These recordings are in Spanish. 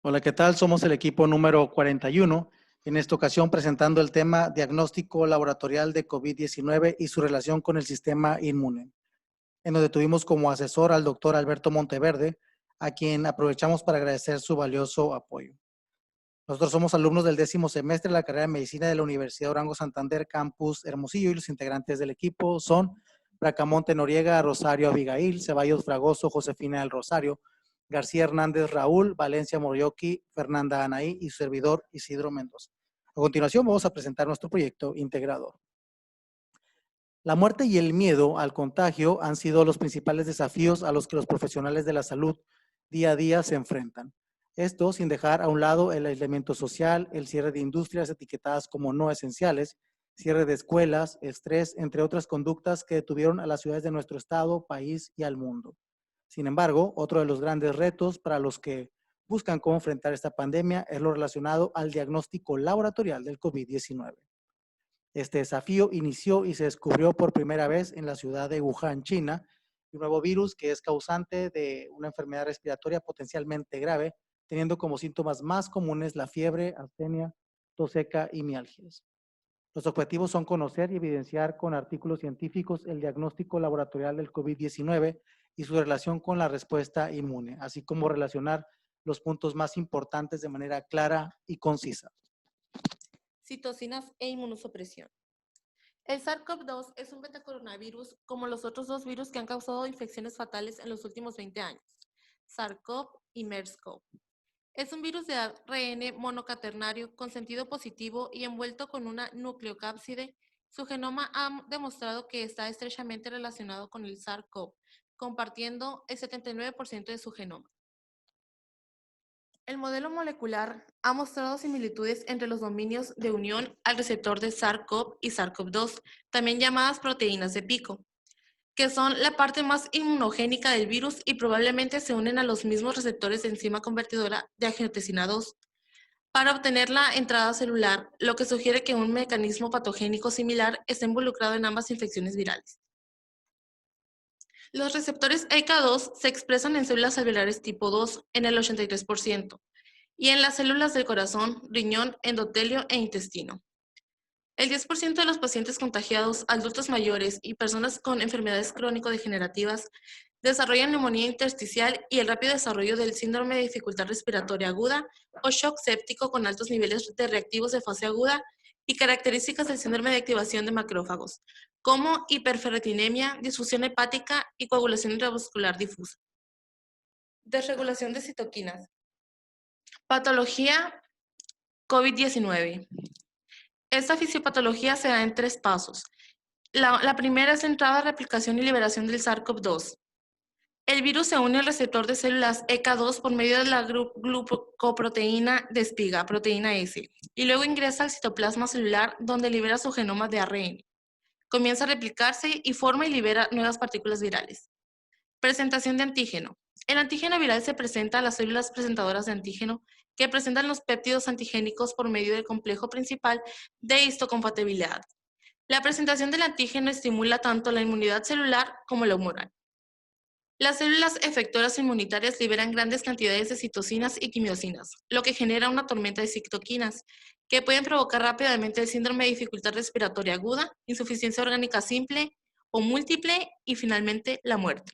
Hola, ¿qué tal? Somos el equipo número 41. En esta ocasión presentando el tema diagnóstico laboratorial de COVID-19 y su relación con el sistema inmune, en donde tuvimos como asesor al doctor Alberto Monteverde, a quien aprovechamos para agradecer su valioso apoyo. Nosotros somos alumnos del 10º semestre de la carrera de Medicina de la Universidad Orango Santander, Campus Hermosillo, y los integrantes del equipo son Bracamonte Noriega, Rosario Abigail, Ceballos Fragoso, Josefina del Rosario, García Hernández Raúl, Valencia Morioki, Fernanda Anaí y su servidor Isidro Mendoza. A continuación vamos a presentar nuestro proyecto integrador. La muerte y el miedo al contagio han sido los principales desafíos a los que los profesionales de la salud día a día se enfrentan. Esto sin dejar a un lado el aislamiento social, el cierre de industrias etiquetadas como no esenciales, cierre de escuelas, estrés, entre otras conductas que detuvieron a las ciudades de nuestro estado, país y al mundo. Sin embargo, otro de los grandes retos para los que buscan cómo enfrentar esta pandemia es lo relacionado al diagnóstico laboratorial del COVID-19. Este desafío inició y se descubrió por primera vez en la ciudad de Wuhan, China, un nuevo virus que es causante de una enfermedad respiratoria potencialmente grave, teniendo como síntomas más comunes la fiebre, astenia, tos seca y mialgias. Los objetivos son conocer y evidenciar con artículos científicos el diagnóstico laboratorial del COVID-19 y su relación con la respuesta inmune, así como relacionar los puntos más importantes de manera clara y concisa. Citocinas e inmunosupresión. El SARS-CoV-2 es un betacoronavirus como los otros dos virus que han causado infecciones fatales en los últimos 20 años, SARS-CoV y MERS-CoV. Es un virus de ARN monocaternario con sentido positivo y envuelto con una nucleocápside. Su genoma ha demostrado que está estrechamente relacionado con el SARS-CoV, compartiendo el 79% de su genoma. El modelo molecular ha mostrado similitudes entre los dominios de unión al receptor de SARS-CoV y SARS-CoV-2, también llamadas proteínas de pico, que son la parte más inmunogénica del virus y probablemente se unen a los mismos receptores de enzima convertidora de angiotensina 2 para obtener la entrada celular, lo que sugiere que un mecanismo patogénico similar está involucrado en ambas infecciones virales. Los receptores ECA2 se expresan en células alveolares tipo 2 en el 83%. Y en las células del corazón, riñón, endotelio e intestino. El 10% de los pacientes contagiados, adultos mayores y personas con enfermedades crónico-degenerativas desarrollan neumonía intersticial y el rápido desarrollo del síndrome de dificultad respiratoria aguda o shock séptico con altos niveles de reactivos de fase aguda y características del síndrome de activación de macrófagos, como hiperferritinemia, disfunción hepática y coagulación intravascular difusa. Desregulación de citoquinas. Patología COVID-19. Esta fisiopatología se da en 3 pasos. La primera es la entrada, replicación y liberación del SARS-CoV-2. El virus se une al receptor de células ECA2 por medio de la glucoproteína de espiga, proteína S, y luego ingresa al citoplasma celular donde libera su genoma de ARN. Comienza a replicarse y forma y libera nuevas partículas virales. Presentación de antígeno. El antígeno viral se presenta a las células presentadoras de antígeno que presentan los péptidos antigénicos por medio del complejo principal de histocompatibilidad. La presentación del antígeno estimula tanto la inmunidad celular como la humoral. Las células efectoras inmunitarias liberan grandes cantidades de citocinas y quimiosinas, lo que genera una tormenta de citoquinas, que pueden provocar rápidamente el síndrome de dificultad respiratoria aguda, insuficiencia orgánica simple o múltiple y finalmente la muerte.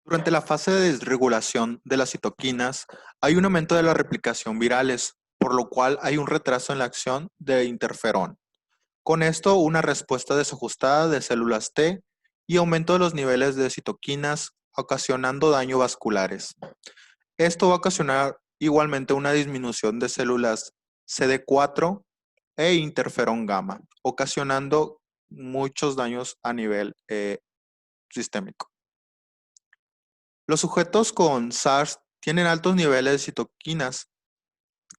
Durante la fase de desregulación de las citoquinas, hay un aumento de la replicación virales, por lo cual hay un retraso en la acción de interferón. Con esto, una respuesta desajustada de células T y aumento de los niveles de citoquinas, ocasionando daño vasculares. Esto va a ocasionar igualmente una disminución de células CD4 e interferón gamma, ocasionando muchos daños a nivel sistémico. Los sujetos con SARS tienen altos niveles de citoquinas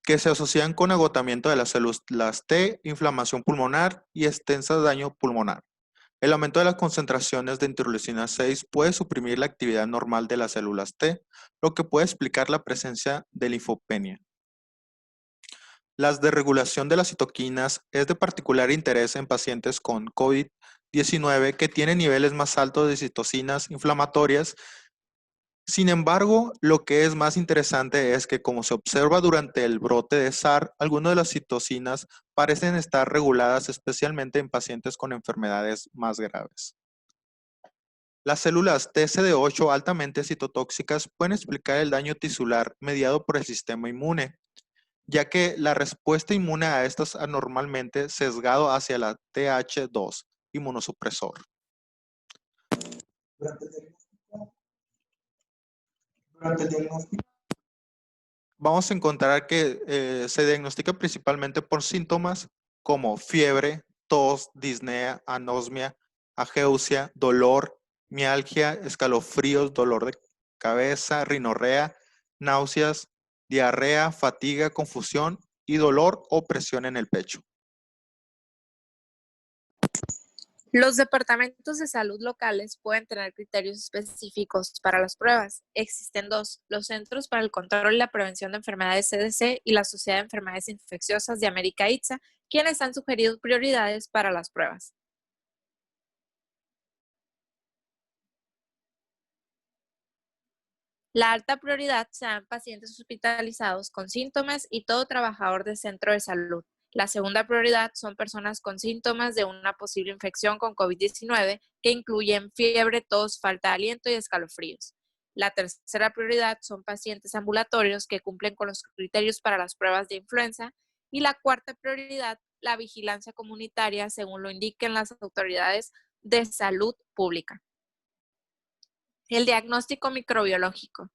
que se asocian con agotamiento de las células T, inflamación pulmonar y extensa daño pulmonar. El aumento de las concentraciones de interleucina 6 puede suprimir la actividad normal de las células T, lo que puede explicar la presencia de linfopenia. La desregulación de las citoquinas es de particular interés en pacientes con COVID-19 que tienen niveles más altos de citocinas inflamatorias Sin embargo, lo que es más interesante es que, como se observa durante el brote de SARS, algunas de las citocinas parecen estar reguladas especialmente en pacientes con enfermedades más graves. Las células TCD8 altamente citotóxicas pueden explicar el daño tisular mediado por el sistema inmune, ya que la respuesta inmune a estas anormalmente sesgado hacia la TH2, inmunosupresor. Durante el diagnóstico vamos a encontrar que se diagnostica principalmente por síntomas como fiebre, tos, disnea, anosmia, ageusia, dolor, mialgia, escalofríos, dolor de cabeza, rinorrea, náuseas, diarrea, fatiga, confusión y dolor o presión en el pecho. Los departamentos de salud locales pueden tener criterios específicos para las pruebas. Existen dos: los Centros para el Control y la Prevención de Enfermedades CDC y la Sociedad de Enfermedades Infecciosas de América ITSA, quienes han sugerido prioridades para las pruebas. La alta prioridad se da en pacientes hospitalizados con síntomas y todo trabajador de centro de salud. La segunda prioridad son personas con síntomas de una posible infección con COVID-19 que incluyen fiebre, tos, falta de aliento y escalofríos. La tercera prioridad son pacientes ambulatorios que cumplen con los criterios para las pruebas de influenza. Y la cuarta prioridad, la vigilancia comunitaria, según lo indiquen las autoridades de salud pública. El diagnóstico microbiológico.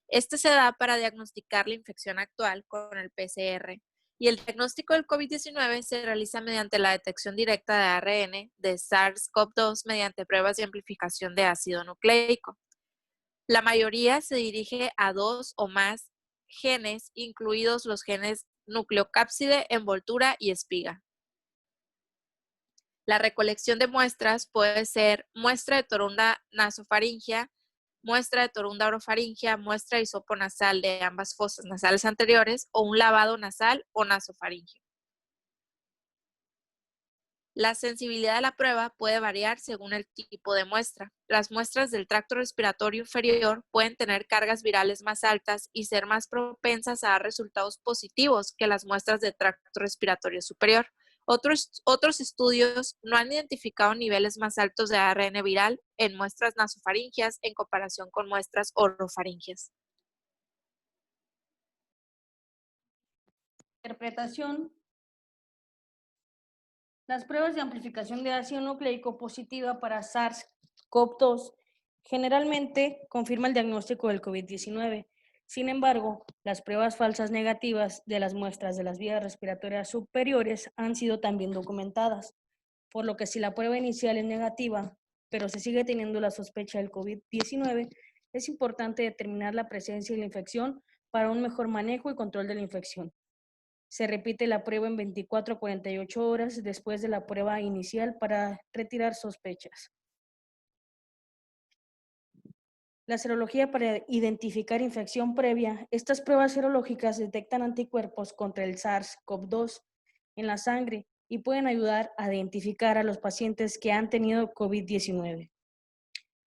Este se da para diagnosticar la infección actual con el PCR. Y el diagnóstico del COVID-19 se realiza mediante la detección directa de ARN de SARS-CoV-2 mediante pruebas de amplificación de ácido nucleico. La mayoría se dirige a 2 o más genes, incluidos los genes nucleocápside, envoltura y espiga. La recolección de muestras puede ser muestra de torunda nasofaringea, muestra de torunda orofaringea, muestra de hisopo nasal de ambas fosas nasales anteriores o un lavado nasal o nasofaringeo. La sensibilidad de la prueba puede variar según el tipo de muestra. Las muestras del tracto respiratorio inferior pueden tener cargas virales más altas y ser más propensas a dar resultados positivos que las muestras del tracto respiratorio superior. Otros estudios no han identificado niveles más altos de ARN viral en muestras nasofaringeas en comparación con muestras orofaringeas. Interpretación. Las pruebas de amplificación de ácido nucleico positiva para SARS-CoV-2 generalmente confirman el diagnóstico del COVID-19. Sin embargo, las pruebas falsas negativas de las muestras de las vías respiratorias superiores han sido también documentadas, por lo que si la prueba inicial es negativa, pero se sigue teniendo la sospecha del COVID-19, es importante determinar la presencia de la infección para un mejor manejo y control de la infección. Se repite la prueba en 24 a 48 horas después de la prueba inicial para retirar sospechas. La serología para identificar infección previa. Estas pruebas serológicas detectan anticuerpos contra el SARS-CoV-2 en la sangre y pueden ayudar a identificar a los pacientes que han tenido COVID-19.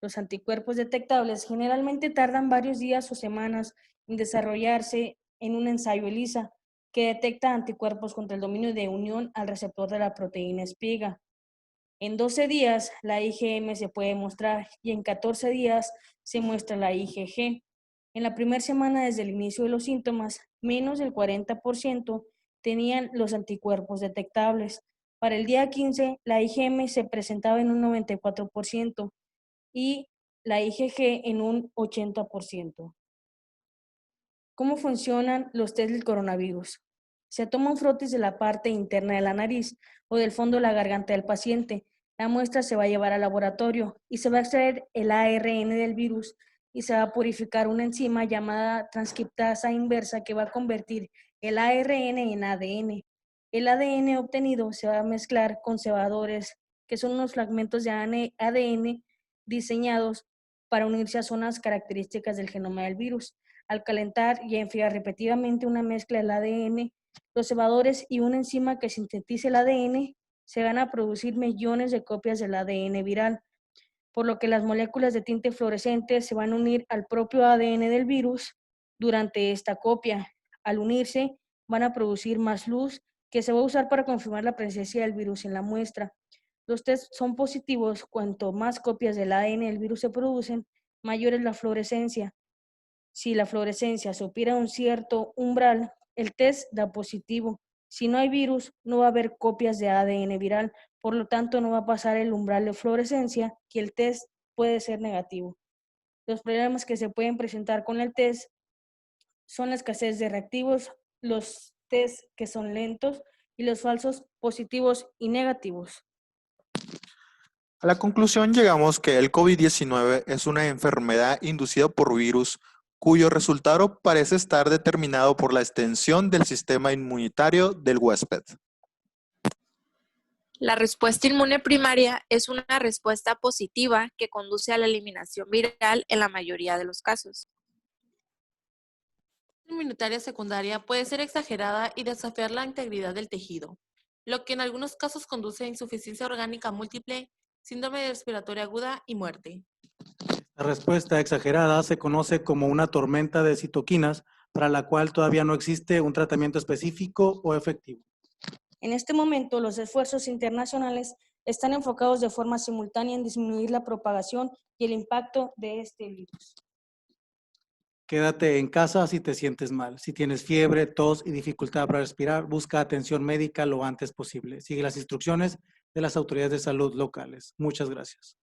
Los anticuerpos detectables generalmente tardan varios días o semanas en desarrollarse en un ensayo ELISA, que detecta anticuerpos contra el dominio de unión al receptor de la proteína espiga. En 12 días, la IgM se puede mostrar y en 14 días se muestra la IgG. En la primera semana desde el inicio de los síntomas, menos del 40% tenían los anticuerpos detectables. Para el día 15, la IgM se presentaba en un 94% y la IgG en un 80%. ¿Cómo funcionan los test del coronavirus? Se toma un frotis de la parte interna de la nariz o del fondo de la garganta del paciente. La muestra se va a llevar al laboratorio y se va a extraer el ARN del virus y se va a purificar una enzima llamada transcriptasa inversa que va a convertir el ARN en ADN. El ADN obtenido se va a mezclar con cebadores, que son unos fragmentos de ADN diseñados para unirse a zonas características del genoma del virus. Al calentar y enfriar repetidamente una mezcla del ADN, los cebadores y una enzima que sintetice el ADN se van a producir millones de copias del ADN viral. por lo que las moléculas de tinte fluorescente se van a unir al propio ADN del virus durante esta copia. Al unirse, van a producir más luz que se va a usar para confirmar la presencia del virus en la muestra. Los test son positivos cuanto más copias del ADN del virus se producen, mayor es la fluorescencia. Si la fluorescencia supera un cierto umbral, el test da positivo. Si no hay virus, no va a haber copias de ADN viral, por lo tanto no va a pasar el umbral de fluorescencia y el test puede ser negativo. Los problemas que se pueden presentar con el test son la escasez de reactivos, los test que son lentos y los falsos positivos y negativos. A la conclusión llegamos que el COVID-19 es una enfermedad inducida por virus cuyo resultado parece estar determinado por la extensión del sistema inmunitario del huésped. La respuesta inmune primaria es una respuesta positiva que conduce a la eliminación viral en la mayoría de los casos. La inmunitaria secundaria puede ser exagerada y desafiar la integridad del tejido, lo que en algunos casos conduce a insuficiencia orgánica múltiple, síndrome respiratoria aguda y muerte. La respuesta exagerada se conoce como una tormenta de citoquinas para la cual todavía no existe un tratamiento específico o efectivo. En este momento, los esfuerzos internacionales están enfocados de forma simultánea en disminuir la propagación y el impacto de este virus. Quédate en casa si te sientes mal. Si tienes fiebre, tos y dificultad para respirar, busca atención médica lo antes posible. Sigue las instrucciones de las autoridades de salud locales. Muchas gracias.